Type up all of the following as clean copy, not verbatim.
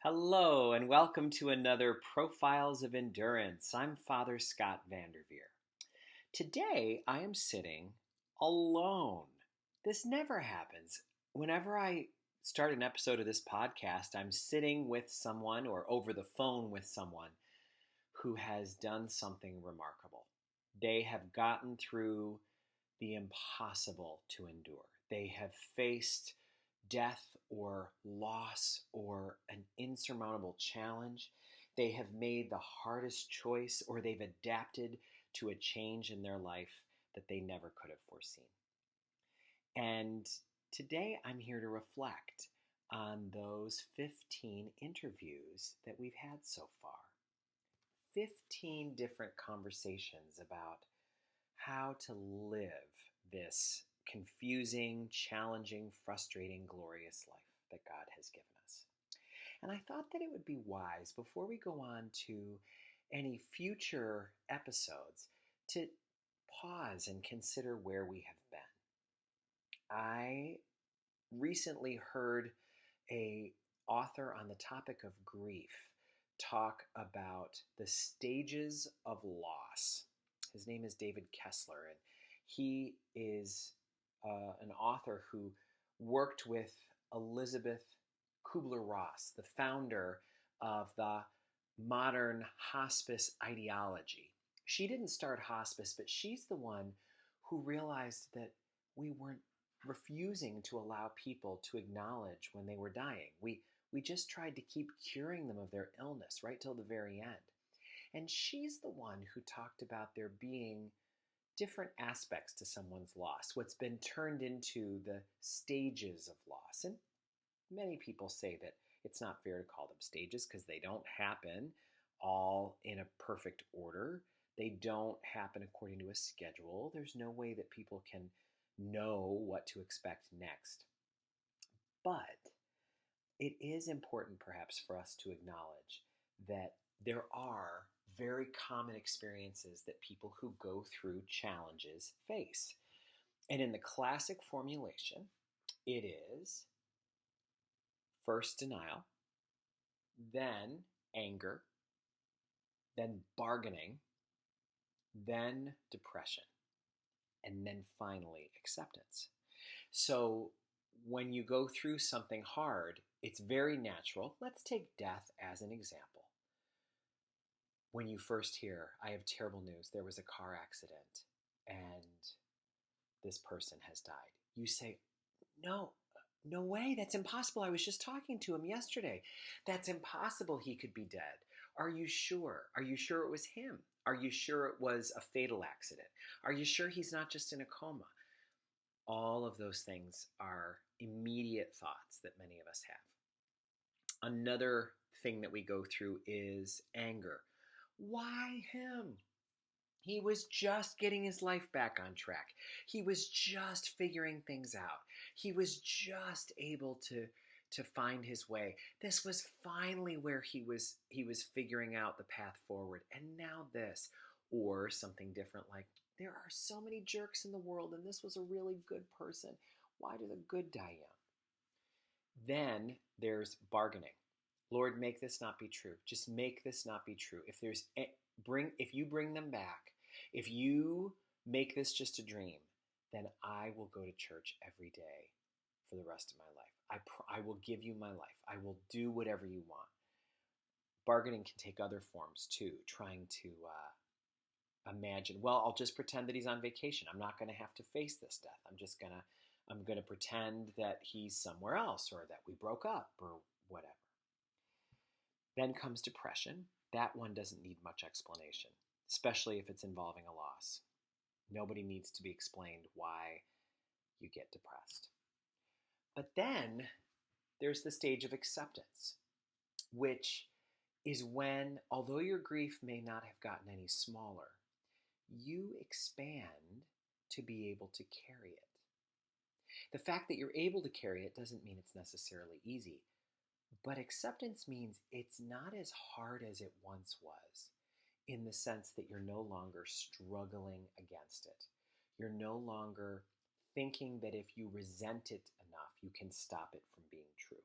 Hello, and welcome to another Profiles of Endurance. I'm Father Scott Vanderveer. Today, I am sitting alone. This never happens. Whenever I start an episode of this podcast, I'm sitting with someone or over the phone with someone who has done something remarkable. They have gotten through the impossible to endure. They have faced death or loss or an insurmountable challenge. They have made the hardest choice or they've adapted to a change in their life that they never could have foreseen. And today I'm here to reflect on those 15 interviews that we've had so far. 15 different conversations about how to live this confusing, challenging, frustrating, glorious life that God has given us. And I thought that it would be wise, before we go on to any future episodes, to pause and consider where we have been. I recently heard an author on the topic of grief talk about the stages of loss. His name is David Kessler, and he is an author who worked with Elizabeth Kubler-Ross, the founder of the modern hospice ideology. She didn't start hospice, but she's the one who realized that we weren't refusing to allow people to acknowledge when they were dying. We just tried to keep curing them of their illness right till the very end. And she's the one who talked about there being different aspects to someone's loss, what's been turned into the stages of loss. And many people say that it's not fair to call them stages because they don't happen all in a perfect order. They don't happen according to a schedule. There's no way that people can know what to expect next. But it is important perhaps for us to acknowledge that there are very common experiences that people who go through challenges face. And in the classic formulation, it is first denial, then anger, then bargaining, then depression, and then finally acceptance. So when you go through something hard, it's very natural. Let's take death as an example. When you first hear, I have terrible news, there was a car accident and this person has died. You say, no way, that's impossible. I was just talking to him yesterday. That's impossible, he could be dead. Are you sure? Are you sure it was him? Are you sure it was a fatal accident? Are you sure he's not just in a coma? All of those things are immediate thoughts that many of us have. Another thing that we go through is anger. Why him? He was just getting his life back on track. He was just figuring things out. He was just able to find his way. This was finally where he was figuring out the path forward. And now this. Or something different like, there are so many jerks in the world and this was a really good person. Why do the good die young? Then there's bargaining. Lord, make this not be true. Just make this not be true. If you bring them back, if you make this just a dream, then I will go to church every day for the rest of my life. I will give you my life. I will do whatever you want. Bargaining can take other forms too, trying to imagine, well, I'll just pretend that he's on vacation. I'm not going to have to face this death. I'm going to pretend that he's somewhere else or that we broke up or whatever. Then comes depression. That one doesn't need much explanation, especially if it's involving a loss. Nobody needs to be explained why you get depressed. But then there's the stage of acceptance, which is when, although your grief may not have gotten any smaller, you expand to be able to carry it. The fact that you're able to carry it doesn't mean it's necessarily easy. But acceptance means it's not as hard as it once was, in the sense that you're no longer struggling against it. You're no longer thinking that if you resent it enough, you can stop it from being true.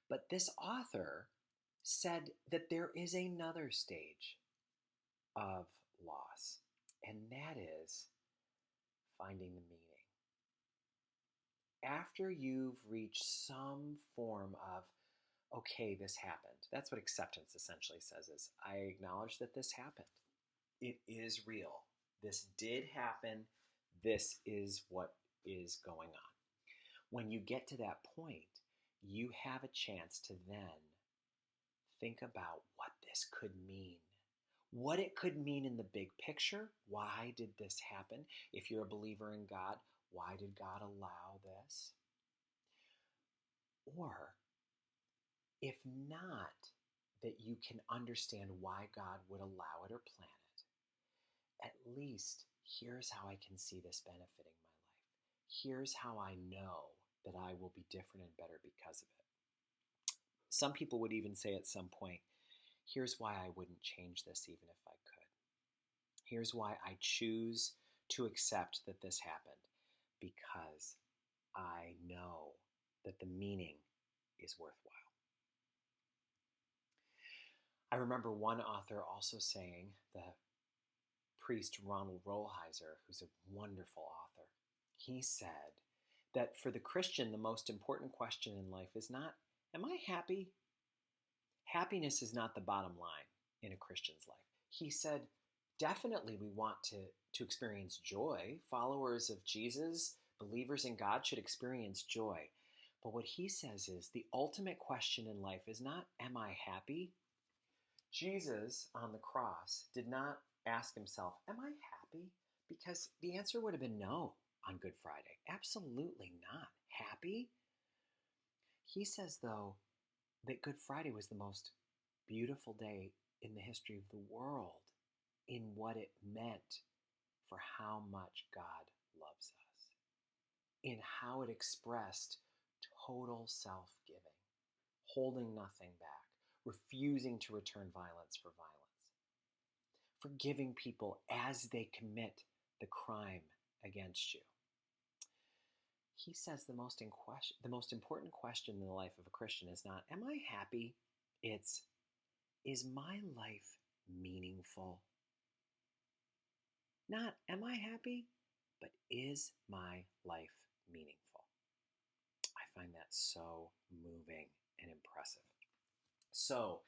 But this author said that there is another stage of loss, and that is finding the meaning. After you've reached some form of, okay, this happened. That's what acceptance essentially says is, I acknowledge that this happened. It is real. This did happen. This is what is going on. When you get to that point, you have a chance to then think about what this could mean. What it could mean in the big picture. Why did this happen? If you're a believer in God, why did God allow this? Or, if not, that you can understand why God would allow it or plan it. At least, here's how I can see this benefiting my life. Here's how I know that I will be different and better because of it. Some people would even say at some point, here's why I wouldn't change this even if I could. Here's why I choose to accept that this happened, because I know that the meaning is worthwhile. I remember one author also saying, the priest Ronald Rolheiser, who's a wonderful author, he said that for the Christian, the most important question in life is not, am I happy? Happiness is not the bottom line in a Christian's life. He said, definitely we want to experience joy. Followers of Jesus, believers in God should experience joy. But what he says is the ultimate question in life is not, am I happy? Jesus on the cross did not ask himself, am I happy? Because the answer would have been no on Good Friday. Absolutely not. Happy? He says, though, that Good Friday was the most beautiful day in the history of the world in what it meant for how much God loves us, in how it expressed total self-giving, holding nothing back, refusing to return violence for violence, forgiving people as they commit the crime against you. He says the most important question in the life of a Christian is not, am I happy? It's, is my life meaningful? Not, am I happy? But is my life meaningful? I find that so moving and impressive. So,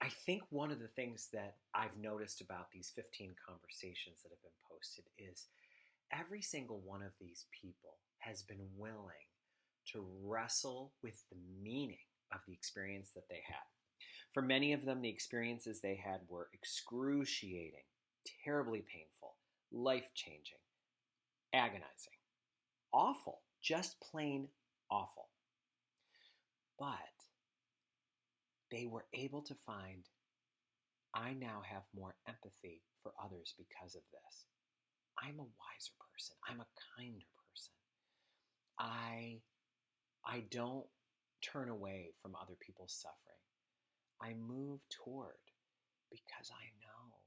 I think one of the things that I've noticed about these 15 conversations that have been posted is every single one of these people has been willing to wrestle with the meaning of the experience that they had. For many of them, the experiences they had were excruciating, terribly painful, life-changing, agonizing, awful, just plain awful. But they were able to find, I now have more empathy for others because of this. I'm a wiser person. I'm a kinder person. I don't turn away from other people's suffering. I move toward, because I know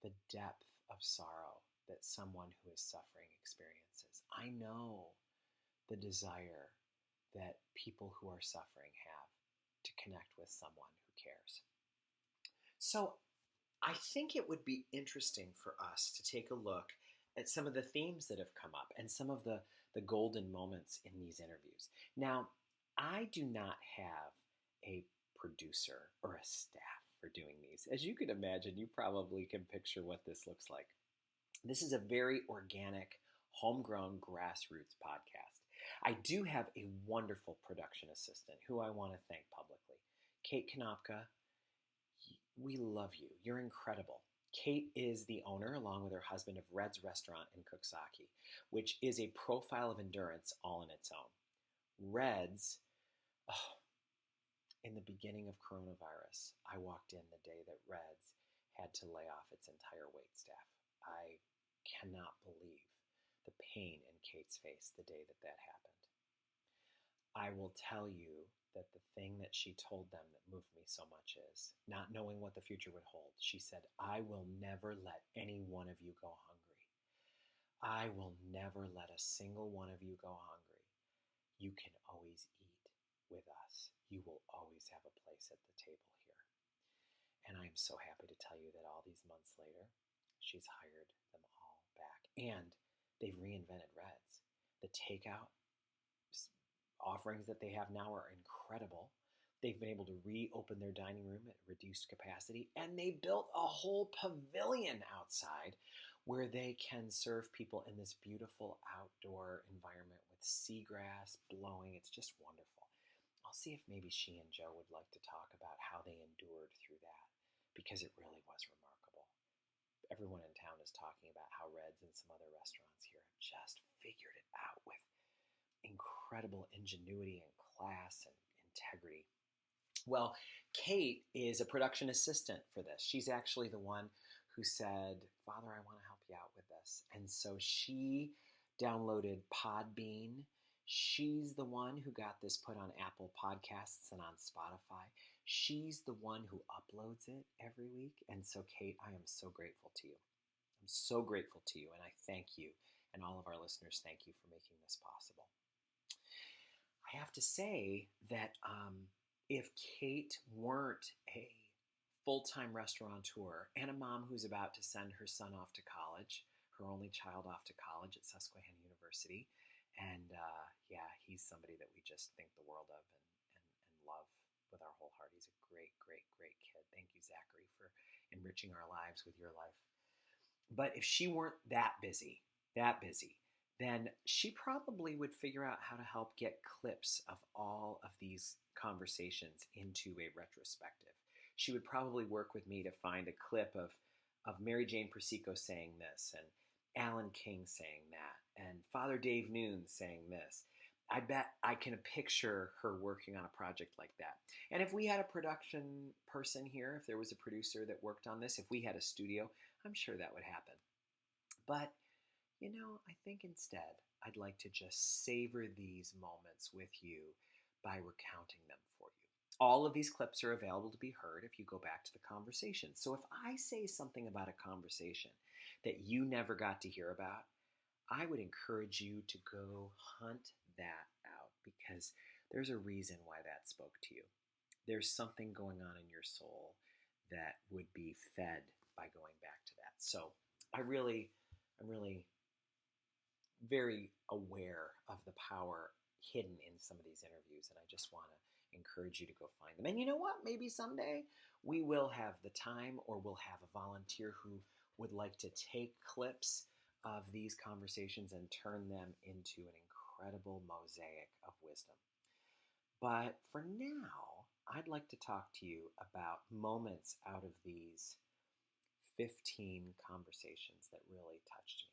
the depth of sorrow that someone who is suffering experiences. I know the desire that people who are suffering have to connect with someone who cares. So I think it would be interesting for us to take a look at some of the themes that have come up and some of the golden moments in these interviews. Now, I do not have a producer or a staff for doing these. As you can imagine, you probably can picture what this looks like. This is a very organic, homegrown grassroots podcast. I do have a wonderful production assistant who I want to thank publicly. Kate Konopka, we love you. You're incredible. Kate is the owner, along with her husband, of Red's Restaurant in Cooksaki, which is a profile of endurance all on its own. Red's, in the beginning of coronavirus, I walked in the day that Red's had to lay off its entire wait staff. I cannot believe the pain in Kate's face the day that that happened. I will tell you that the thing that she told them that moved me so much is, not knowing what the future would hold, she said, I will never let any one of you go hungry. I will never let a single one of you go hungry. You can always eat. with us. You will always have a place at the table here. And I'm so happy to tell you that all these months later, she's hired them all back. And they've reinvented Reds. The takeout offerings that they have now are incredible. They've been able to reopen their dining room at reduced capacity, and they built a whole pavilion outside where they can serve people in this beautiful outdoor environment with seagrass blowing. It's just wonderful. I'll see if maybe she and Joe would like to talk about how they endured through that, because it really was remarkable. Everyone in town is talking about how Reds and some other restaurants here have just figured it out with incredible ingenuity and class and integrity. Well, Kate is a production assistant for this. She's actually the one who said, Father, I want to help you out with this. And so she downloaded Podbean. She's the one who got this put on Apple Podcasts and on Spotify. She's the one who uploads it every week. And so, Kate, I am so grateful to you. I'm so grateful to you, and I thank you. And all of our listeners, thank you for making this possible. I have to say that if Kate weren't a full-time restaurateur and a mom who's about to send her son off to college, her only child off to college at Susquehanna University, and he's somebody that we just think the world of and love with our whole heart. He's a great, great, great kid. Thank you, Zachary, for enriching our lives with your life. But if she weren't that busy, then she probably would figure out how to help get clips of all of these conversations into a retrospective. She would probably work with me to find a clip of Mary Jane Persico saying this, and Alan King saying that, and Father Dave Noon saying this. I bet I can picture her working on a project like that. And if we had a production person here, if there was a producer that worked on this, if we had a studio, I'm sure that would happen. But I think instead I'd like to just savor these moments with you by recounting them for you. All of these clips are available to be heard if you go back to the conversation. So if I say something about a conversation that you never got to hear about, I would encourage you to go hunt that out, because there's a reason why that spoke to you. There's something going on in your soul that would be fed by going back to that. So I'm really very aware of the power hidden in some of these interviews, and I just want to encourage you to go find them. And you know what? Maybe someday we will have the time, or we'll have a volunteer who would like to take clips of these conversations and turn them into an incredible mosaic of wisdom. But for now, I'd like to talk to you about moments out of these 15 conversations that really touched me.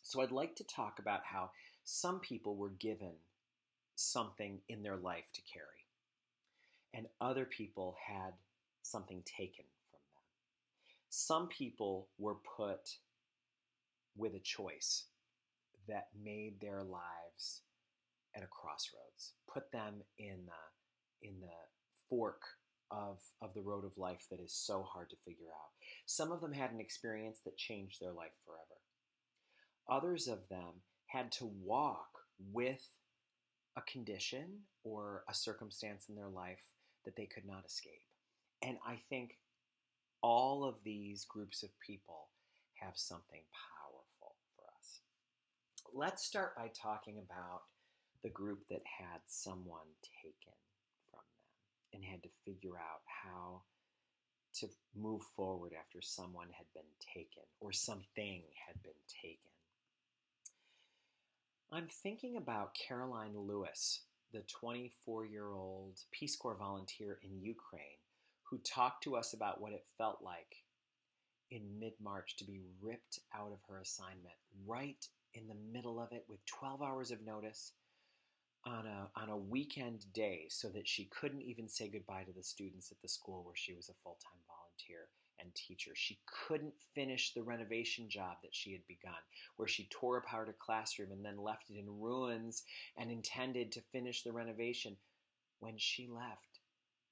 So I'd like to talk about how some people were given something in their life to carry, and other people had something taken from them. Some people were put with a choice that made their lives at a crossroads, put them in the fork of the road of life that is so hard to figure out. Some of them had an experience that changed their life forever. Others of them had to walk with a condition or a circumstance in their life that they could not escape. And I think all of these groups of people have something powerful for us. Let's start by talking about the group that had someone taken from them and had to figure out how to move forward after someone had been taken or something had been taken. I'm thinking about Caroline Lewis, the 24-year-old Peace Corps volunteer in Ukraine, who talked to us about what it felt like in mid-March to be ripped out of her assignment right in the middle of it with 12 hours of notice on a weekend day, so that she couldn't even say goodbye to the students at the school where she was a full-time volunteer and teacher. She couldn't finish the renovation job that she had begun, where she tore apart a classroom and then left it in ruins and intended to finish the renovation. When she left,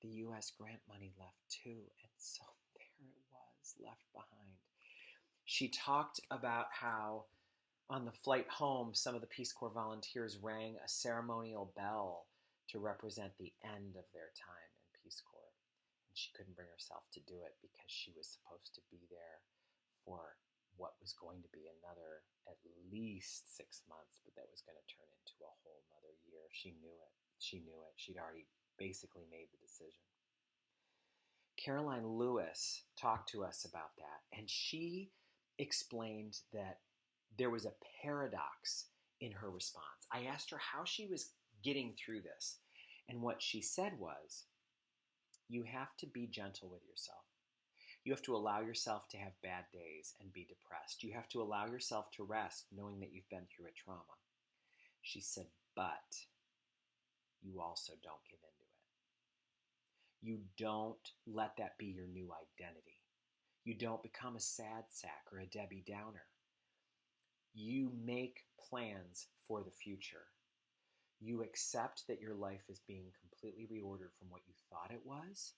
the U.S. grant money left too, and so there it was, left behind. She talked about how on the flight home, some of the Peace Corps volunteers rang a ceremonial bell to represent the end of their time in Peace Corps. And she couldn't bring herself to do it because she was supposed to be there for what was going to be another at least 6 months, but that was going to turn into a whole nother year. She knew it. She knew it. She'd already basically made the decision. Caroline Lewis talked to us about that, and she explained that there was a paradox in her response. I asked her how she was getting through this, and what she said was, you have to be gentle with yourself. You have to allow yourself to have bad days and be depressed. You have to allow yourself to rest knowing that you've been through a trauma. She said, but you also don't give into it. You don't let that be your new identity. You don't become a sad sack or a Debbie Downer. You make plans for the future. You accept that your life is being completely reordered from what you thought it was,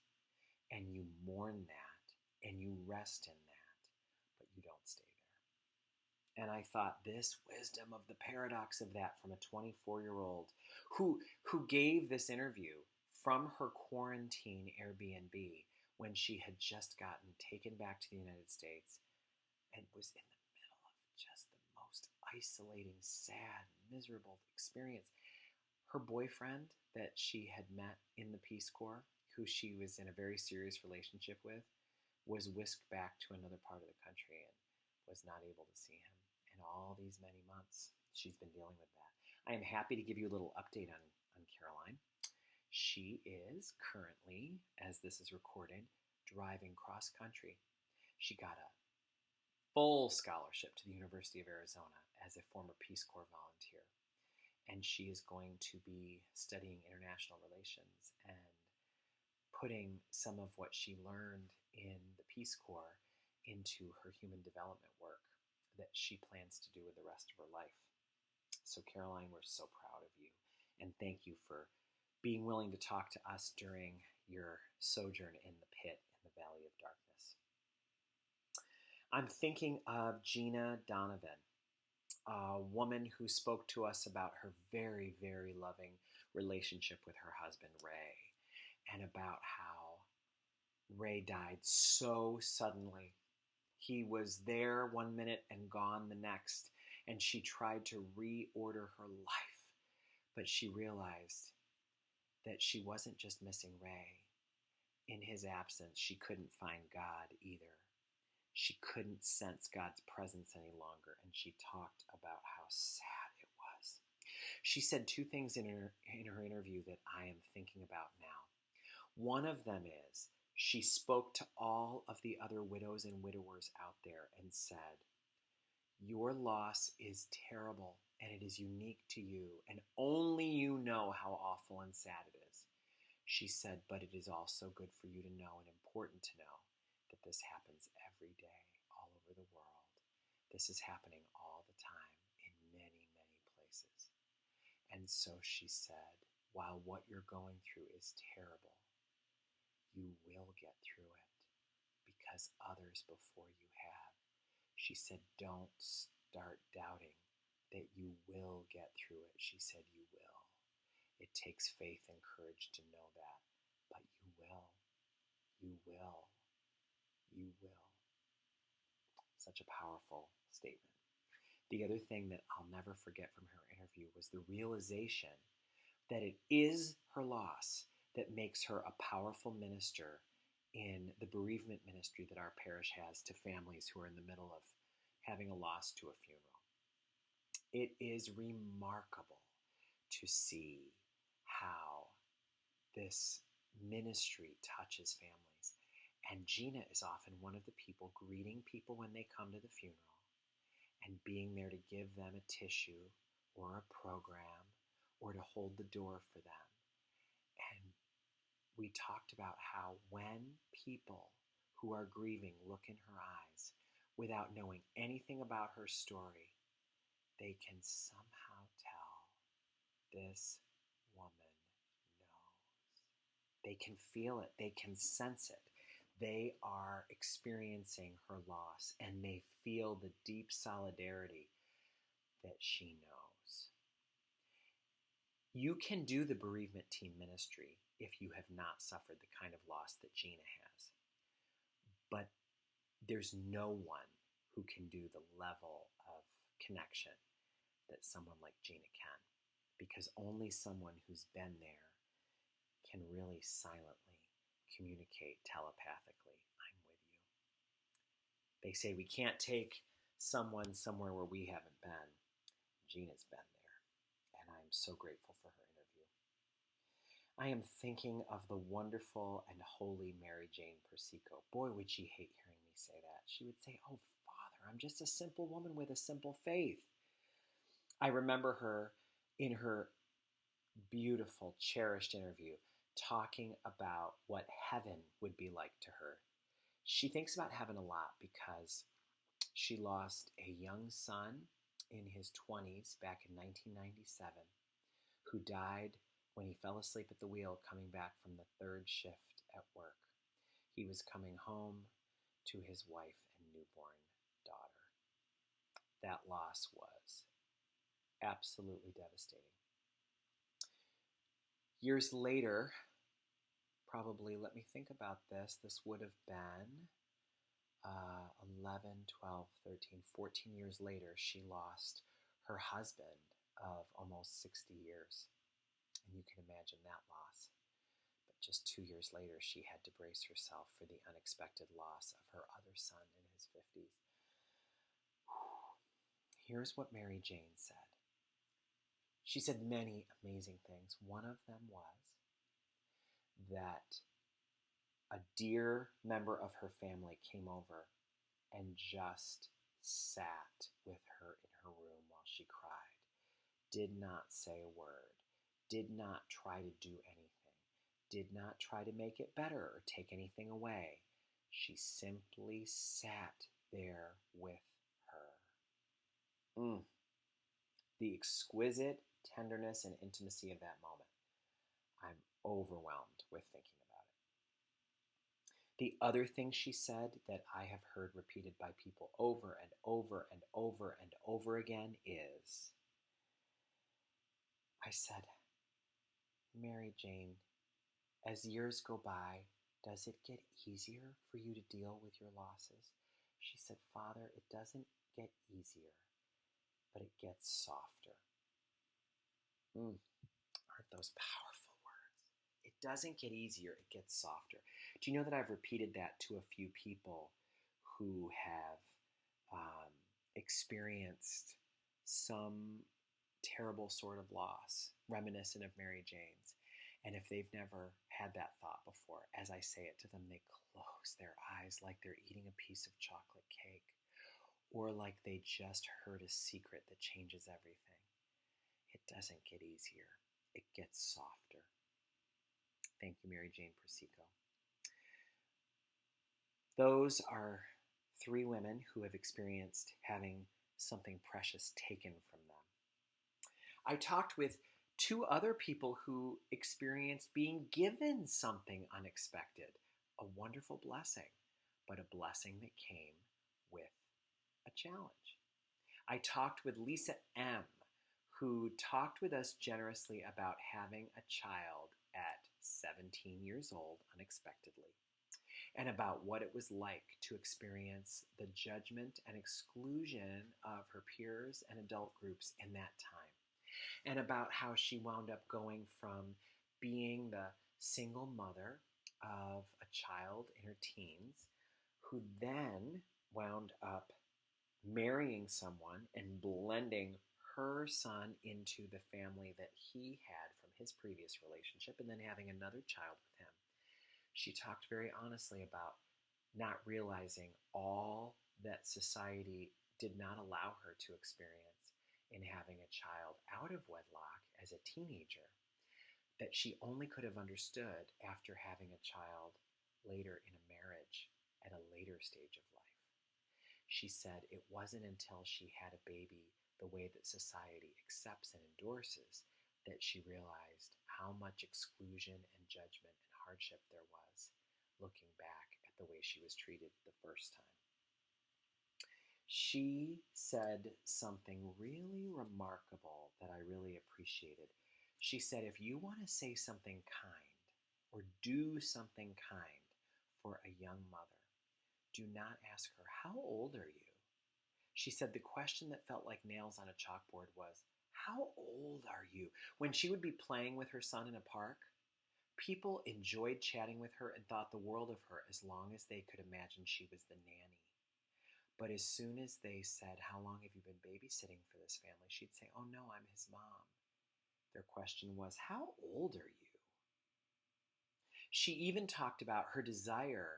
and you mourn that, and you rest in that, but you don't stay there. And I thought, this wisdom of the paradox of that from a 24-year-old who gave this interview from her quarantine Airbnb when she had just gotten taken back to the United States and was in the middle of just the most isolating, sad, miserable experience. Her boyfriend that she had met in the Peace Corps, who she was in a very serious relationship with, was whisked back to another part of the country and was not able to see him in all these many months. She's been dealing with that. I am happy to give you a little update on Caroline. She is currently, as this is recorded, driving cross country. She got a full scholarship to the University of Arizona as a former Peace Corps volunteer. And she is going to be studying international relations and putting some of what she learned in the Peace Corps into her human development work that she plans to do with the rest of her life. So Caroline, we're so proud of you. And thank you for being willing to talk to us during your sojourn in the pit in the Valley of Darkness. I'm thinking of Gina Donovan, a woman who spoke to us about her very, very loving relationship with her husband, Ray, and about how Ray died so suddenly. He was there one minute and gone the next, and she tried to reorder her life, but she realized that she wasn't just missing Ray. In his absence, she couldn't find God either. She couldn't sense God's presence any longer, and she talked about how sad it was. She said two things in her interview that I am thinking about now. One of them is she spoke to all of the other widows and widowers out there and said, your loss is terrible and it is unique to you, and only you know how awful and sad it is. She said, but it is also good for you to know and important to know that this happens every day all over the world. This is happening all the time in many, many places. And so she said, while what you're going through is terrible, you will get through it because others before you have. She said, don't start doubting that you will get through it. She said, you will. It takes faith and courage to know that, but you will. You will. You will. Such a powerful statement. The other thing that I'll never forget from her interview was the realization that it is her loss that makes her a powerful minister in the bereavement ministry that our parish has to families who are in the middle of having a loss to a funeral. It is remarkable to see how this ministry touches families. And Gina is often one of the people greeting people when they come to the funeral and being there to give them a tissue or a program or to hold the door for them. And we talked about how when people who are grieving look in her eyes without knowing anything about her story, they can somehow tell this woman knows. They can feel it. They can sense it. They are experiencing her loss, and they feel the deep solidarity that she knows. You can do the bereavement team ministry if you have not suffered the kind of loss that Gina has. But there's no one who can do the level of connection that someone like Gina can, because only someone who's been there can really silently communicate telepathically, I'm with you. They say we can't take someone somewhere where we haven't been. Gina's been there, and I'm so grateful for her interview. I am thinking of the wonderful and holy Mary Jane Persico. Boy, would she hate hearing me say that. She would say, "Oh, Father, I'm just a simple woman with a simple faith." I remember her in her beautiful, cherished interview talking about what heaven would be like to her. She thinks about heaven a lot because she lost a young son in his 20s back in 1997 who died when he fell asleep at the wheel coming back from the third shift at work. He was coming home to his wife and newborn daughter. That loss was absolutely devastating. Years later, probably, let me think about this, this would have been 11, 12, 13, 14 years later, she lost her husband of almost 60 years. And you can imagine that loss. But just 2 years later, she had to brace herself for the unexpected loss of her other son in his 50s. Here's what Mary Jane said. She said many amazing things. One of them was that a dear member of her family came over and just sat with her in her room while she cried, did not say a word, did not try to do anything, did not try to make it better or take anything away. She simply sat there with her. The exquisite tenderness and intimacy of that moment. I'm overwhelmed with thinking about it. The other thing she said that I have heard repeated by people over and over and over and over again is, I said, "Mary Jane, as years go by, does it get easier for you to deal with your losses?" She said, "Father, it doesn't get easier, but it gets softer." Aren't those powerful words? It doesn't get easier, it gets softer. Do you know that I've repeated that to a few people who have experienced some terrible sort of loss, reminiscent of Mary Jane's? And if they've never had that thought before, as I say it to them, they close their eyes like they're eating a piece of chocolate cake, or like they just heard a secret that changes everything. It doesn't get easier. It gets softer. Thank you, Mary Jane Persico. Those are 3 women who have experienced having something precious taken from them. I talked with 2 other people who experienced being given something unexpected, a wonderful blessing, but a blessing that came with a challenge. I talked with Lisa M., who talked with us generously about having a child at 17 years old unexpectedly, and about what it was like to experience the judgment and exclusion of her peers and adult groups in that time, and about how she wound up going from being the single mother of a child in her teens, who then wound up marrying someone and blending her son into the family that he had from his previous relationship, and then having another child with him. She talked very honestly about not realizing all that society did not allow her to experience in having a child out of wedlock as a teenager, that she only could have understood after having a child later in a marriage at a later stage of life. She said it wasn't until she had a baby the way that society accepts and endorses that she realized how much exclusion and judgment and hardship there was looking back at the way she was treated the first time. She said something really remarkable that I really appreciated. She said, if you want to say something kind or do something kind for a young mother, do not ask her, how old are you? She said the question that felt like nails on a chalkboard was, how old are you? When she would be playing with her son in a park, people enjoyed chatting with her and thought the world of her as long as they could imagine she was the nanny. But as soon as they said, how long have you been babysitting for this family? She'd say, oh no, I'm his mom. Their question was, how old are you? She even talked about her desire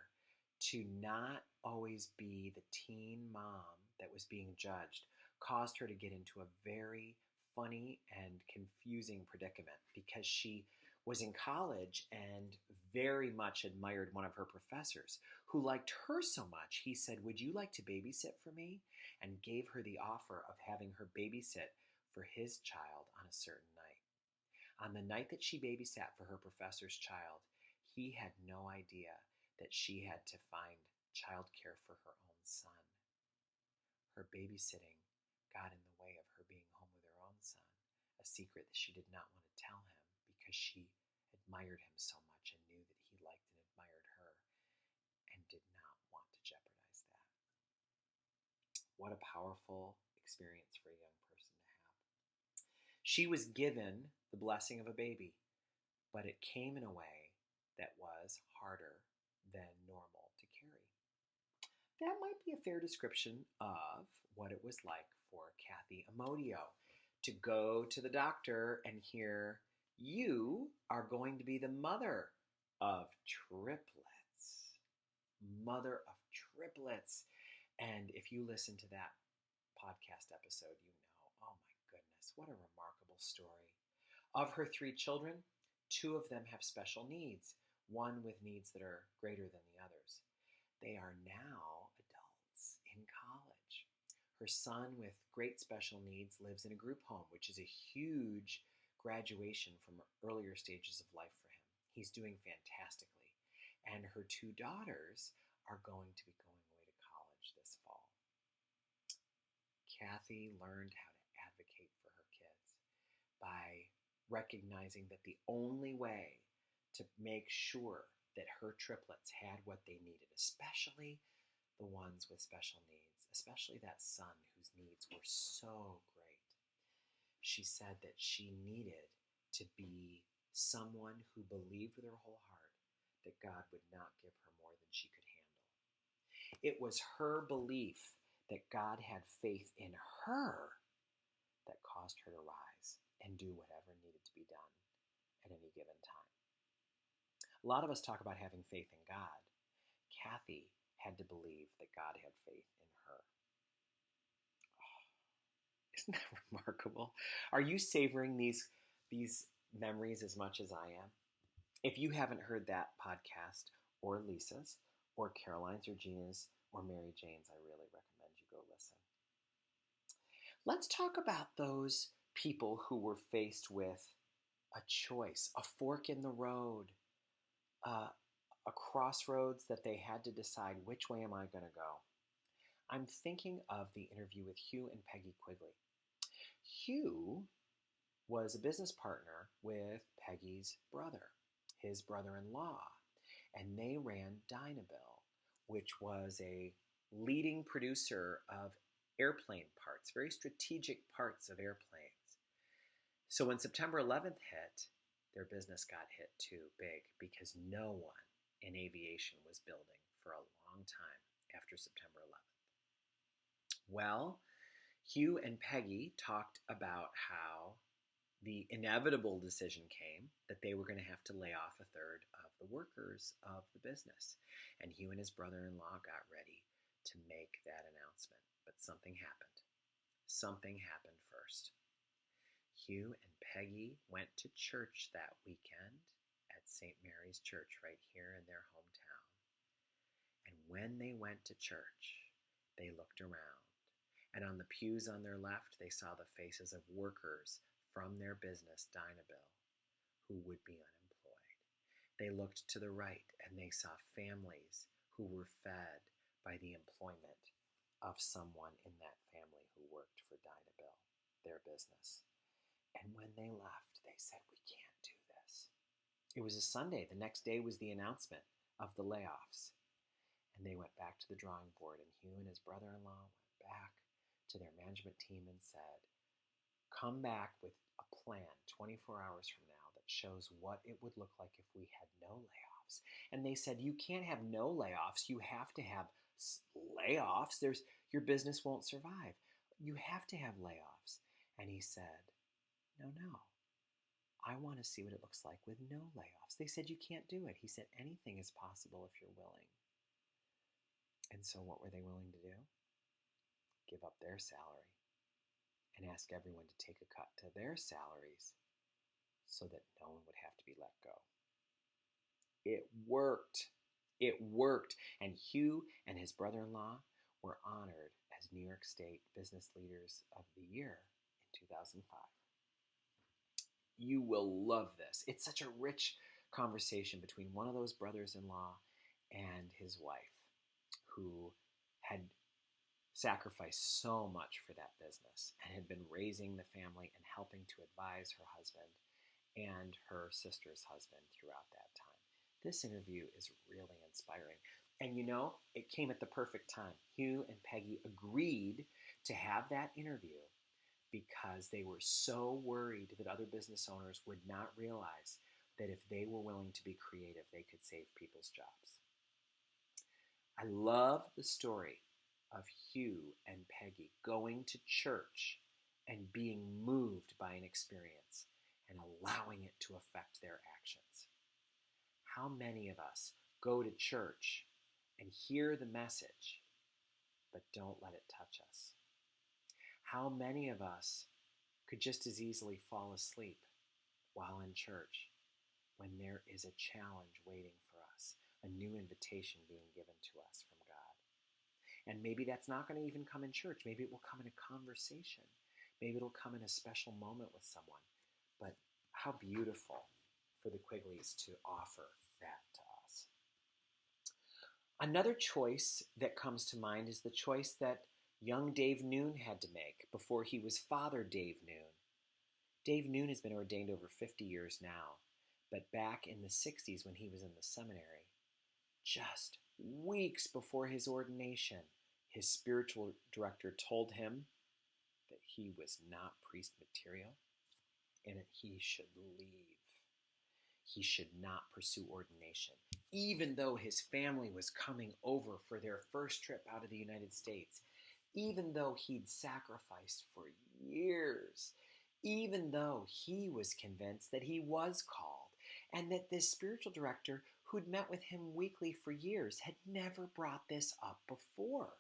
to not always be the teen mom that was being judged, caused her to get into a very funny and confusing predicament because she was in college and very much admired one of her professors who liked her so much. He said, would you like to babysit for me? And gave her the offer of having her babysit for his child on a certain night. On the night that she babysat for her professor's child, he had no idea that she had to find childcare for her own son. Her babysitting got in the way of her being home with her own son, a secret that she did not want to tell him because she admired him so much and knew that he liked and admired her and did not want to jeopardize that. What a powerful experience for a young person to have. She was given the blessing of a baby, but it came in a way that was harder than normal to carry. That might be a fair description of what it was like for Kathy Amodio to go to the doctor and hear, you are going to be the mother of triplets. Mother of triplets. And if you listen to that podcast episode, you know, oh my goodness, what a remarkable story. Of her 3 children, 2 of them have special needs, one with needs that are greater than the others. They are now adults in college. Her son with great special needs lives in a group home, which is a huge graduation from earlier stages of life for him. He's doing fantastically. And her 2 daughters are going to be going away to college this fall. Kathy learned how to advocate for her kids by recognizing that the only way to make sure that her triplets had what they needed, especially the ones with special needs, especially that son whose needs were so great. She said that she needed to be someone who believed with her whole heart that God would not give her more than she could handle. It was her belief that God had faith in her that caused her to rise and do whatever needed to be done at any given time. A lot of us talk about having faith in God. Kathy had to believe that God had faith in her. Oh, isn't that remarkable? Are you savoring these memories as much as I am? If you haven't heard that podcast, or Lisa's, or Caroline's, or Gina's, or Mary Jane's, I really recommend you go listen. Let's talk about those people who were faced with a choice, a fork in the road, a crossroads that they had to decide, which way am I going to go? I'm thinking of the interview with Hugh and Peggy Quigley. Hugh was a business partner with Peggy's brother, his brother-in-law, and they ran Dynabill, which was a leading producer of airplane parts, very strategic parts of airplanes. So when September 11th hit, their business got hit too big because no one in aviation was building for a long time after September 11th. Well, Hugh and Peggy talked about how the inevitable decision came that they were going to have to lay off a third of the workers of the business. And Hugh and his brother-in-law got ready to make that announcement. But something happened. Something happened first. Hugh and Peggy went to church that weekend at St. Mary's Church right here in their hometown. And when they went to church, they looked around. And on the pews on their left, they saw the faces of workers from their business, Dynabill, who would be unemployed. They looked to the right, and they saw families who were fed by the employment of someone in that family who worked for Dynabill, their business. And when they left, they said, we can't do this. It was a Sunday. The next day was the announcement of the layoffs. And they went back to the drawing board, and Hugh and his brother-in-law went back to their management team and said, come back with a plan 24 hours from now that shows what it would look like if we had no layoffs. And they said, you can't have no layoffs. You have to have layoffs. Your business won't survive. You have to have layoffs. And he said, no. I want to see what it looks like with no layoffs. They said, you can't do it. He said, anything is possible if you're willing. And so what were they willing to do? Give up their salary and ask everyone to take a cut to their salaries so that no one would have to be let go. It worked. It worked. And Hugh and his brother-in-law were honored as New York State Business Leaders of the Year in 2005. You will love this. It's such a rich conversation between one of those brothers-in-law and his wife, who had sacrificed so much for that business and had been raising the family and helping to advise her husband and her sister's husband throughout that time. This interview is really inspiring. And it came at the perfect time. Hugh and Peggy agreed to have that interview because they were so worried that other business owners would not realize that if they were willing to be creative, they could save people's jobs. I love the story of Hugh and Peggy going to church and being moved by an experience and allowing it to affect their actions. How many of us go to church and hear the message, but don't let it touch us? How many of us could just as easily fall asleep while in church when there is a challenge waiting for us, a new invitation being given to us from God? And maybe that's not going to even come in church. Maybe it will come in a conversation. Maybe it'll come in a special moment with someone. But how beautiful for the Quigleys to offer that to us. Another choice that comes to mind is the choice that young Dave Noon had to make before he was Father Dave Noon. Dave Noon has been ordained over 50 years now, but back in the 60s when he was in the seminary, just weeks before his ordination, his spiritual director told him that he was not priest material and that he should leave. He should not pursue ordination, even though his family was coming over for their first trip out of the United States, even though he'd sacrificed for years, even though he was convinced that he was called, and that this spiritual director who'd met with him weekly for years had never brought this up before.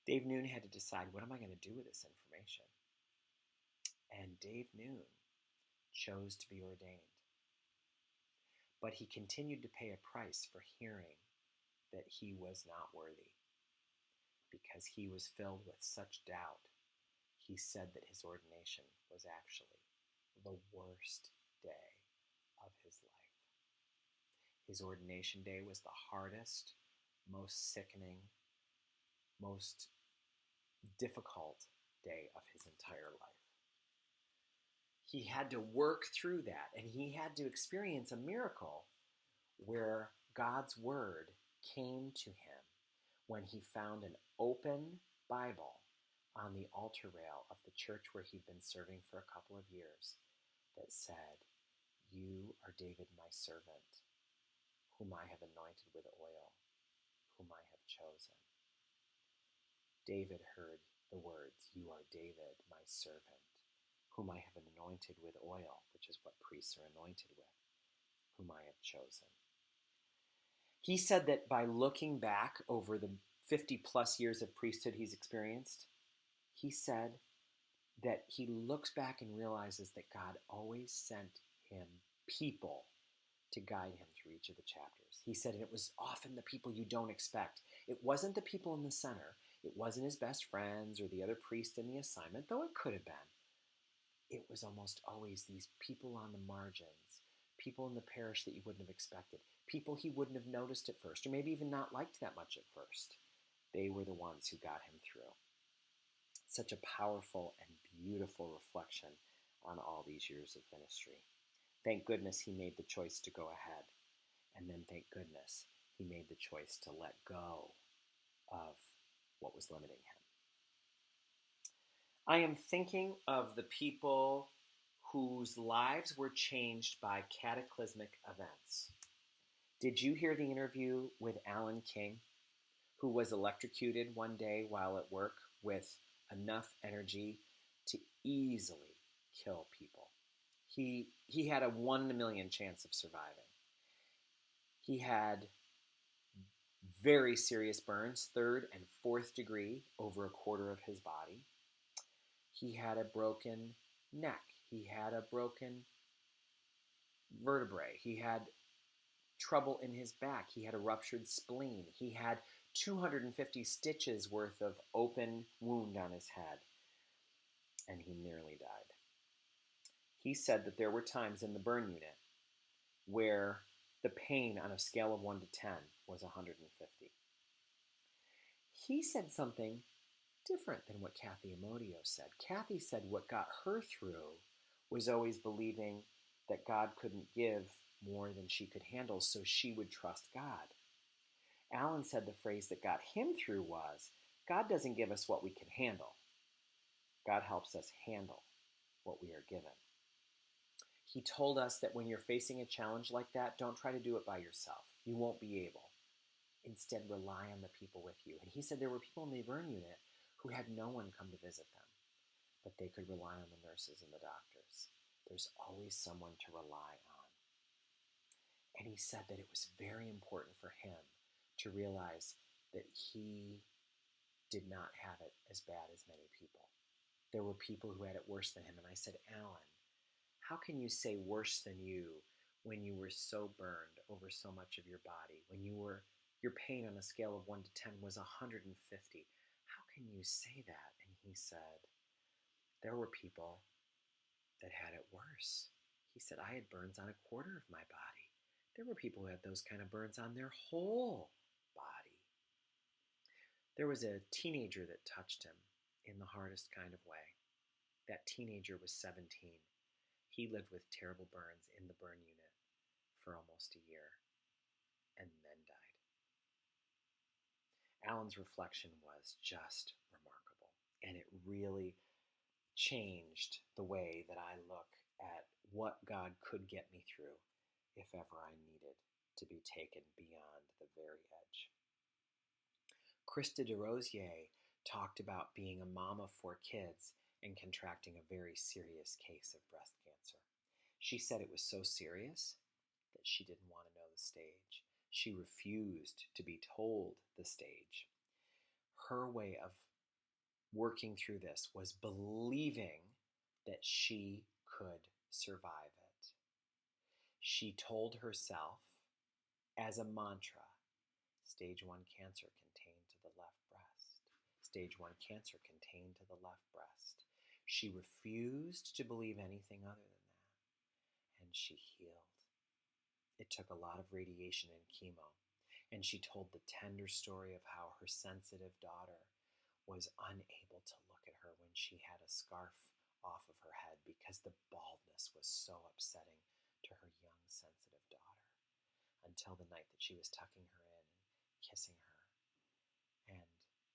Dave Noon had to decide, what am I going to do with this information? And Dave Noon chose to be ordained. But he continued to pay a price for hearing that he was not worthy, because he was filled with such doubt. He said that his ordination was actually the worst day of his life. His ordination day was the hardest, most sickening, most difficult day of his entire life. He had to work through that, and he had to experience a miracle where God's word came to him when he found an open Bible on the altar rail of the church where he'd been serving for a couple of years that said, "You are David, my servant, whom I have anointed with oil, whom I have chosen." David heard the words, "You are David, my servant, whom I have anointed with oil," which is what priests are anointed with, "whom I have chosen." He said that by looking back over the 50 plus years of priesthood he's experienced, he said that he looks back and realizes that God always sent him people to guide him through each of the chapters. He said it was often the people you don't expect. It wasn't the people in the center. It wasn't his best friends or the other priest in the assignment, though it could have been. It was almost always these people on the margins, people in the parish that you wouldn't have expected, people he wouldn't have noticed at first, or maybe even not liked that much at first. They were the ones who got him through. Such a powerful and beautiful reflection on all these years of ministry. Thank goodness he made the choice to go ahead. And then thank goodness he made the choice to let go of what was limiting him. I am thinking of the people whose lives were changed by cataclysmic events. Did you hear the interview with Alan King, who was electrocuted one day while at work with enough energy to easily kill people? He had a 1 in a million chance of surviving. He had very serious burns, 3rd and 4th degree, over a quarter of his body. He had a broken neck. He had a broken vertebrae. He had trouble in his back. He had a ruptured spleen. He had 250 stitches worth of open wound on his head. And he nearly died. He said that there were times in the burn unit where the pain on a scale of 1 to 10 was 150. He said something different than what Kathy Amodio said. Kathy said what got her through was always believing that God couldn't give more than she could handle, so she would trust God. Alan said the phrase that got him through was, God doesn't give us what we can handle. God helps us handle what we are given. He told us that when you're facing a challenge like that, don't try to do it by yourself. You won't be able. Instead, rely on the people with you. And he said there were people in the burn unit who had no one come to visit them, but they could rely on the nurses and the doctors. There's always someone to rely on. And he said that it was very important for him to realize that he did not have it as bad as many people. There were people who had it worse than him. And I said, Alan, how can you say worse than you when you were so burned over so much of your body, when your pain on a scale of 1 to 10 was 150? How can you say that? And he said, there were people that had it worse. He said, I had burns on a quarter of my body. There were people who had those kind of burns on their whole body. There was a teenager that touched him in the hardest kind of way. That teenager was 17. He lived with terrible burns in the burn unit for almost a year and then died. Alan's reflection was just remarkable, and it really changed the way that I look at what God could get me through if ever I needed to be taken beyond the very edge. Krista DeRosier talked about being a mom of 4 kids and contracting a very serious case of breast cancer. She said it was so serious that she didn't want to know the stage. She refused to be told the stage. Her way of working through this was believing that she could survive it. She told herself as a mantra, stage 1 cancer contained to the left breast. Stage 1 cancer contained to the left breast. She refused to believe anything other than that, and she healed. It took a lot of radiation and chemo, and she told the tender story of how her sensitive daughter was unable to look at her when she had a scarf off of her head because the baldness was so upsetting to her young, sensitive daughter, until the night that she was tucking her in and kissing her, and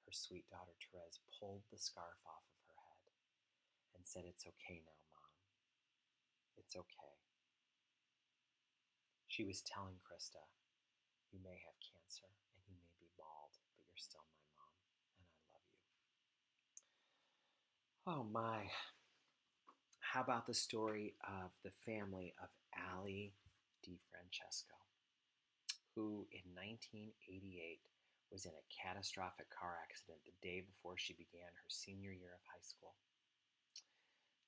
her sweet daughter Therese pulled the scarf off of her head and said, "It's okay now, Mom. It's okay." She was telling Krista, you may have cancer and you may be bald, but you're still my mom, and I love you. Oh my. How about the story of the family of Allie D Francesco, who in 1988 was in a catastrophic car accident the day before she began her senior year of high school.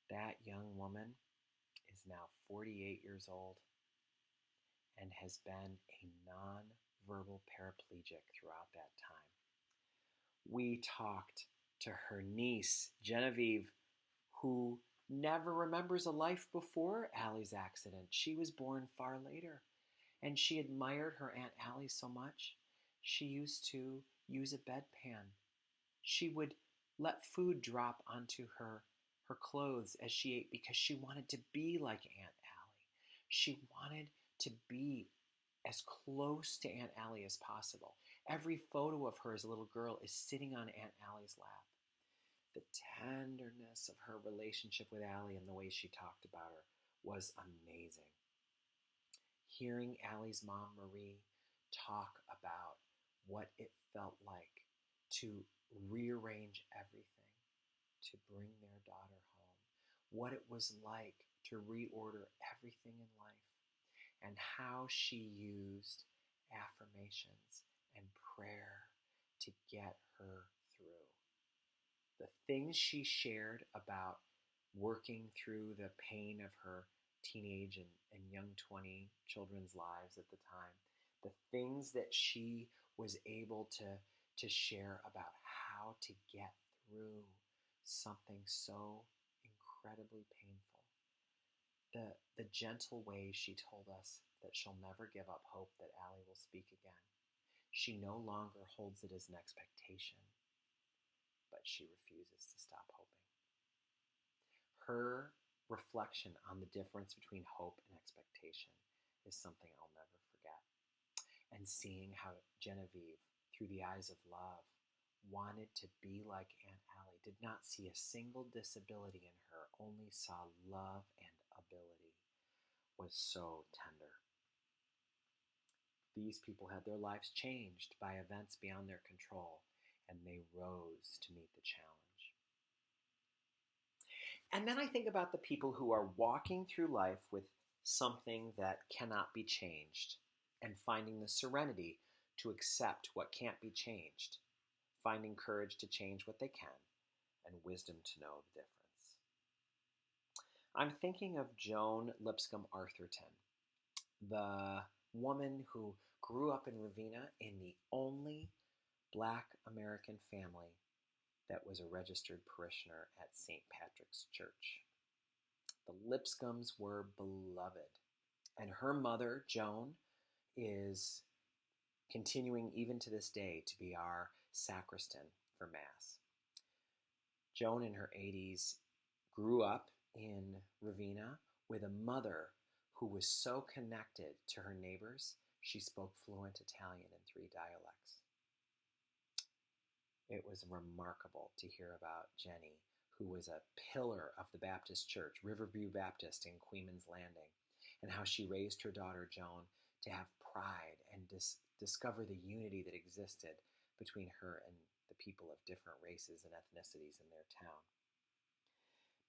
That young woman is now 48 years old and has been a non-verbal paraplegic throughout that time. We talked to her niece, Genevieve, who never remembers a life before Allie's accident. She was born far later, and she admired her Aunt Allie so much. She used to use a bedpan. She would let food drop onto her her clothes as she ate because she wanted to be like Aunt Allie. She wanted to be as close to Aunt Allie as possible. Every photo of her as a little girl is sitting on Aunt Allie's lap. The tenderness of her relationship with Allie and the way she talked about her was amazing. Hearing Allie's mom, Marie, talk about what it felt like to rearrange everything, to bring their daughter home, what it was like to reorder everything in life, and how she used affirmations and prayer to get her through. The things she shared about working through the pain of her teenage and young 20 children's lives at the time, the things that she was able to share about how to get through something so incredibly painful. The gentle way she told us that she'll never give up hope that Allie will speak again. She no longer holds it as an expectation, but she refuses to stop hoping. Her reflection on the difference between hope and expectation is something I'll never forget. And seeing how Genevieve, through the eyes of love, wanted to be like Aunt Allie, did not see a single disability in her, only saw love and ability, was so tender. These people had their lives changed by events beyond their control, and they rose to meet the challenge. And then I think about the people who are walking through life with something that cannot be changed and finding the serenity to accept what can't be changed, finding courage to change what they can, and wisdom to know the difference. I'm thinking of Joan Lipscomb Arthurton, the woman who grew up in Ravenna in the only Black American family that was a registered parishioner at St. Patrick's Church. The Lipscombs were beloved, and her mother, Joan, is continuing even to this day to be our sacristan for Mass. Joan, in her 80s, grew up in Ravenna with a mother who was so connected to her neighbors, she spoke fluent Italian in 3 dialects. It was remarkable to hear about Jenny, who was a pillar of the Baptist Church, Riverview Baptist in Queeman's Landing, and how she raised her daughter Joan to have pride and discover the unity that existed between her and the people of different races and ethnicities in their town.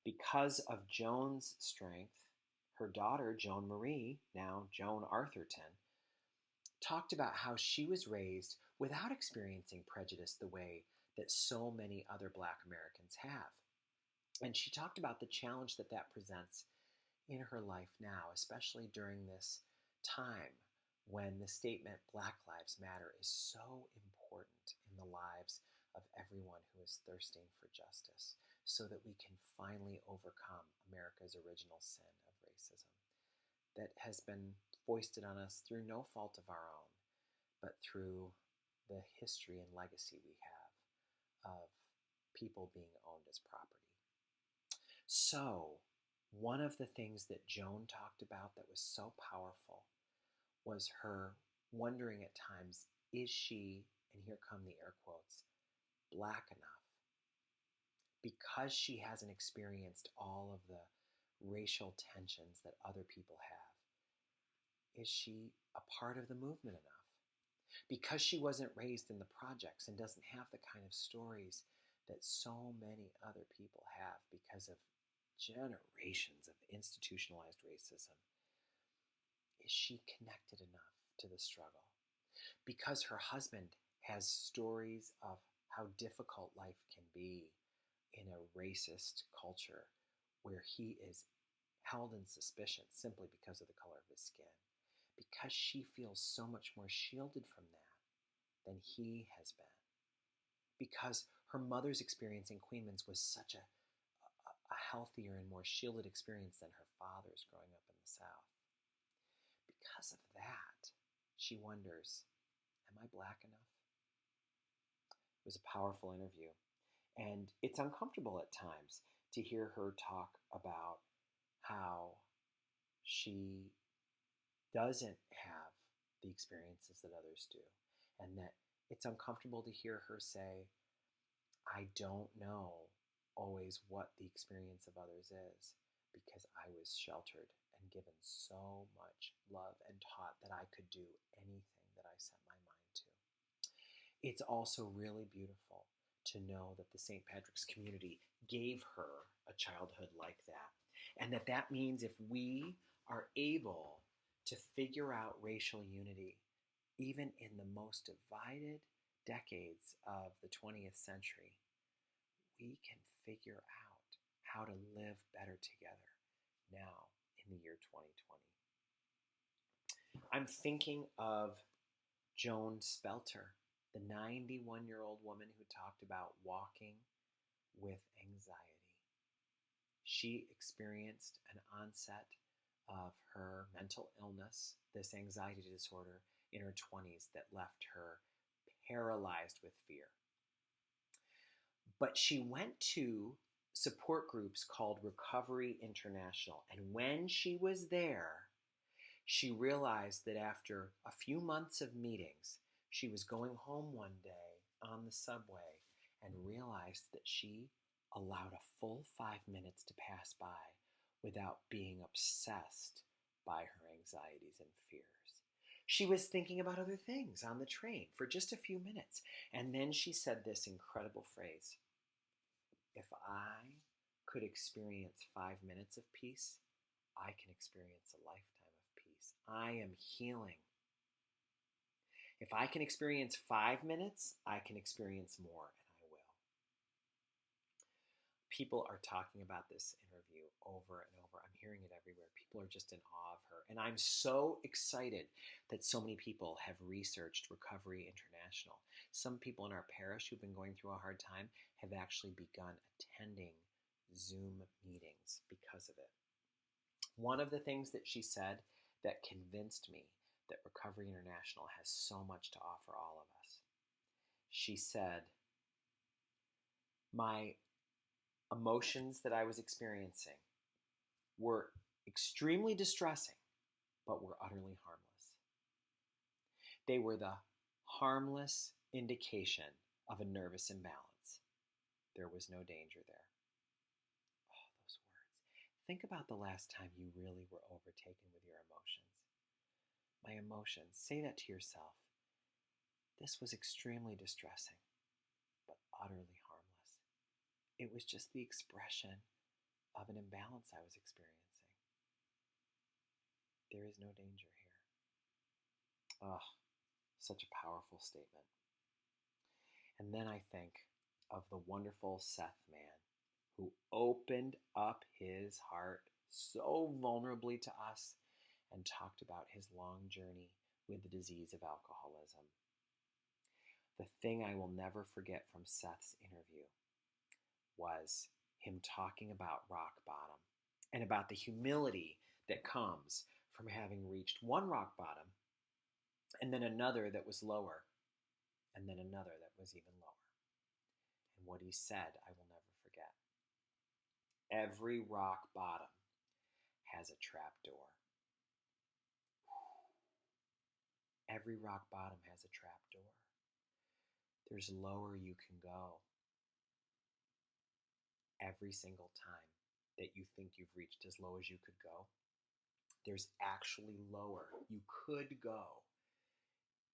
Because of Joan's strength, her daughter, Joan Marie, now Joan Arthurton, talked about how she was raised without experiencing prejudice the way that so many other Black Americans have. And she talked about the challenge that presents in her life now, especially during this time when the statement Black Lives Matter is so important in the lives of everyone who is thirsting for justice, so that we can finally overcome America's original sin of racism that has been foisted on us through no fault of our own, but through the history and legacy we have of people being owned as property. So, one of the things that Joan talked about that was so powerful was her wondering at times, is she, and here come the air quotes, Black enough? Because she hasn't experienced all of the racial tensions that other people have, is she a part of the movement enough? Because she wasn't raised in the projects and doesn't have the kind of stories that so many other people have because of generations of institutionalized racism, is she connected enough to the struggle? Because her husband has stories of how difficult life can be in a racist culture where he is held in suspicion simply because of the color of his skin, because she feels so much more shielded from that than he has been, because her mother's experience in Queens was such a healthier and more shielded experience than her father's growing up in the South. Because of that, she wonders, am I Black enough? It was a powerful interview, and it's uncomfortable at times to hear her talk about how she doesn't have the experiences that others do, and that it's uncomfortable to hear her say, I don't know always what the experience of others is because I was sheltered and given so much love and taught that I could do anything that I set my mind to. It's also really beautiful to know that the St. Patrick's community gave her a childhood like that. And that means if we are able to figure out racial unity, even in the most divided decades of the 20th century, we can figure out how to live better together now in the year 2020. I'm thinking of Joan Spelter, the 91-year-old woman who talked about walking with anxiety. She experienced an onset of her mental illness, this anxiety disorder, in her 20s that left her paralyzed with fear. But she went to support groups called Recovery International. And when she was there, she realized that after a few months of meetings, she was going home one day on the subway and realized that she allowed a full 5 minutes to pass by without being obsessed by her anxieties and fears. She was thinking about other things on the train for just a few minutes. And then she said this incredible phrase, if I could experience 5 minutes of peace, I can experience a lifetime of peace. I am healing. If I can experience 5 minutes, I can experience more, and I will. People are talking about this interview over and over. I'm hearing it everywhere. People are just in awe of her. And I'm so excited that so many people have researched Recovery International. Some people in our parish who've been going through a hard time have actually begun attending Zoom meetings because of it. One of the things that she said that convinced me that Recovery International has so much to offer all of us. She said, my emotions that I was experiencing were extremely distressing, but were utterly harmless. They were the harmless indication of a nervous imbalance. There was no danger there. Oh, those words. Think about the last time you really were overtaken with your emotions. My emotions. Say that to yourself. This was extremely distressing, but utterly harmless. It was just the expression of an imbalance I was experiencing. There is no danger here. Oh, such a powerful statement. And then I think of the wonderful Seth man who opened up his heart so vulnerably to us and talked about his long journey with the disease of alcoholism. The thing I will never forget from Seth's interview was him talking about rock bottom and about the humility that comes from having reached one rock bottom and then another that was lower and then another that was even lower. And what he said, I will never forget. Every rock bottom has a trap door. Every rock bottom has a trap door. There's lower you can go. Every single time that you think you've reached as low as you could go, there's actually lower you could go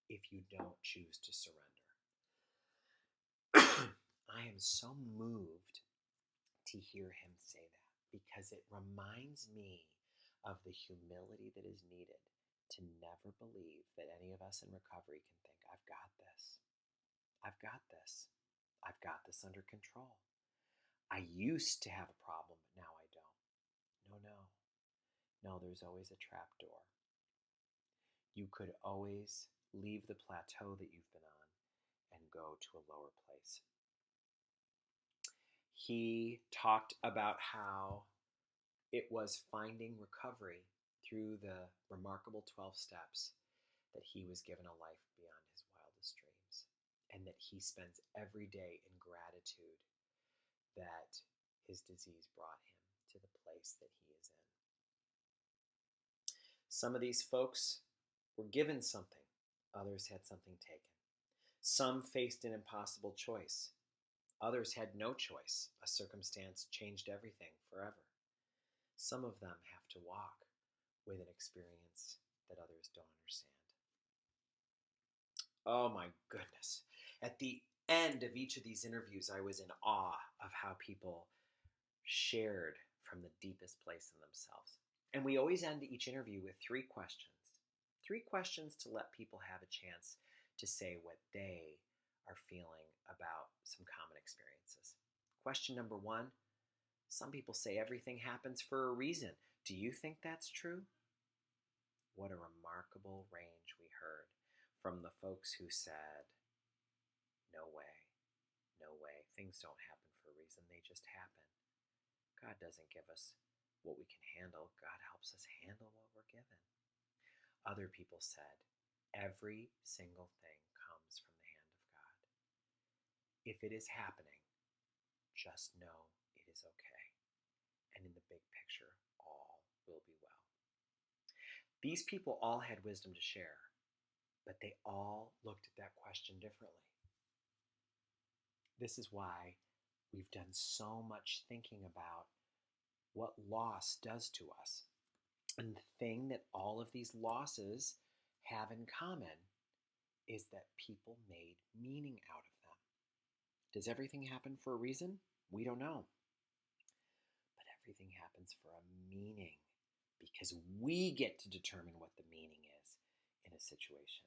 if you don't choose to surrender. I am so moved to hear him say that because it reminds me of the humility that is needed to never believe that any of us in recovery can think, I've got this. I've got this. I've got this under control. I used to have a problem, but now I don't. No, there's always a trap door. You could always leave the plateau that you've been on and go to a lower place. He talked about how it was finding recovery through the remarkable 12 steps that he was given a life beyond his wildest dreams, and that he spends every day in gratitude that his disease brought him to the place that he is in. Some of these folks were given something, others had something taken. Some faced an impossible choice. Others had no choice. A circumstance changed everything forever. Some of them have to walk with an experience that others don't understand. Oh my goodness. At the end of each of these interviews, I was in awe of how people shared from the deepest place in themselves. And we always end each interview with 3 questions. 3 questions to let people have a chance to say what they are feeling about some common experiences. Question number 1, some people say everything happens for a reason. Do you think that's true? What a remarkable range we heard from the folks who said, no way, no way, things don't happen for a reason, they just happen. God doesn't give us what we can handle, God helps us handle what we're given. Other people said, every single thing comes from the hand of God. If it is happening, just know it is okay. And in the big picture, all will be well. These people all had wisdom to share, but they all looked at that question differently. This is why we've done so much thinking about what loss does to us. And the thing that all of these losses have in common is that people made meaning out of them. Does everything happen for a reason? We don't know. But everything happens for a meaning because we get to determine what the meaning is in a situation.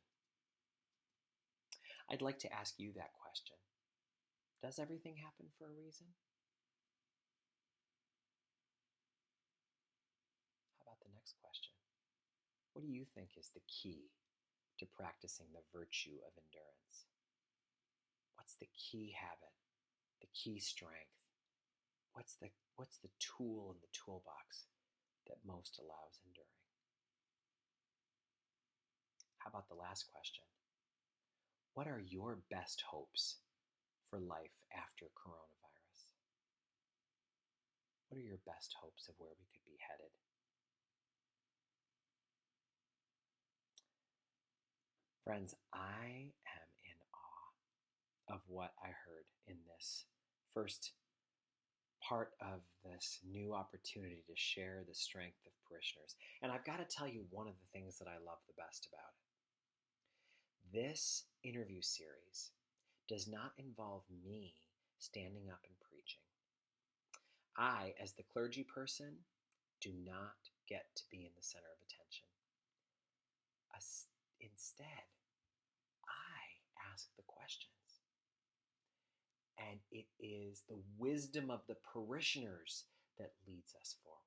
I'd like to ask you that question. Does everything happen for a reason? How about the next question? What do you think is the key to practicing the virtue of endurance? What's the key habit, the key strength? What's the tool in the toolbox that most allows enduring? How about the last question? What are your best hopes for life after coronavirus? What are your best hopes of where we could be headed? Friends, I am in awe of what I heard in this first part of this new opportunity to share the strength of parishioners. And I've got to tell you one of the things that I love the best about it. This interview series does not involve me standing up and preaching. I, as the clergy person, do not get to be in the center of attention. Instead, I ask the questions. And it is the wisdom of the parishioners that leads us forward.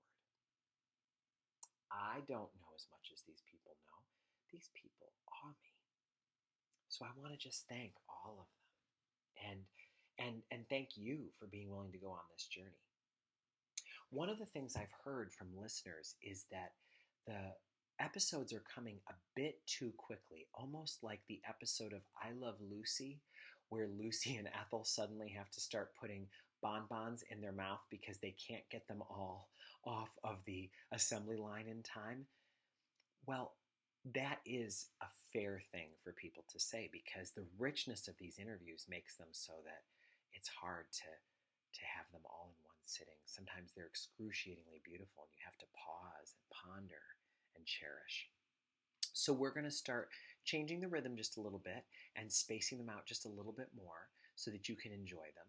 I don't know as much as these people know. These people awe me. So I want to just thank all of them and thank you for being willing to go on this journey. One of the things I've heard from listeners is that the episodes are coming a bit too quickly, almost like the episode of I Love Lucy, where Lucy and Ethel suddenly have to start putting bonbons in their mouth because they can't get them all off of the assembly line in time. Well, that is a fair thing for people to say because the richness of these interviews makes them so that it's hard to have them all in one sitting. Sometimes they're excruciatingly beautiful and you have to pause and ponder and cherish. So we're going to start changing the rhythm just a little bit and spacing them out just a little bit more so that you can enjoy them.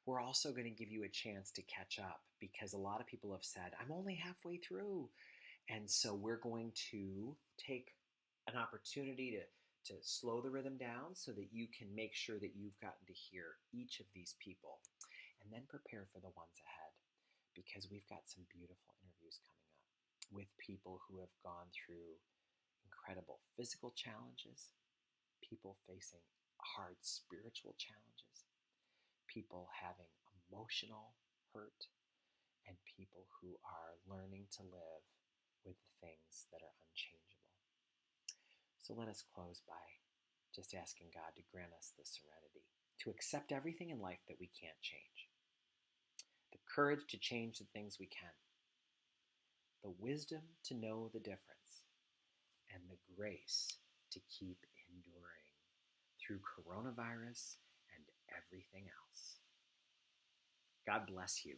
We're also going to give you a chance to catch up because a lot of people have said, I'm only halfway through. And so we're going to take an opportunity to slow the rhythm down so that you can make sure that you've gotten to hear each of these people and then prepare for the ones ahead because we've got some beautiful interviews coming up with people who have gone through incredible physical challenges, people facing hard spiritual challenges, people having emotional hurt, and people who are learning to live with the things that are unchangeable. So let us close by just asking God to grant us the serenity to accept everything in life that we can't change. the courage to change the things we can, the wisdom to know the difference, and the grace to keep enduring through coronavirus and everything else. God bless you.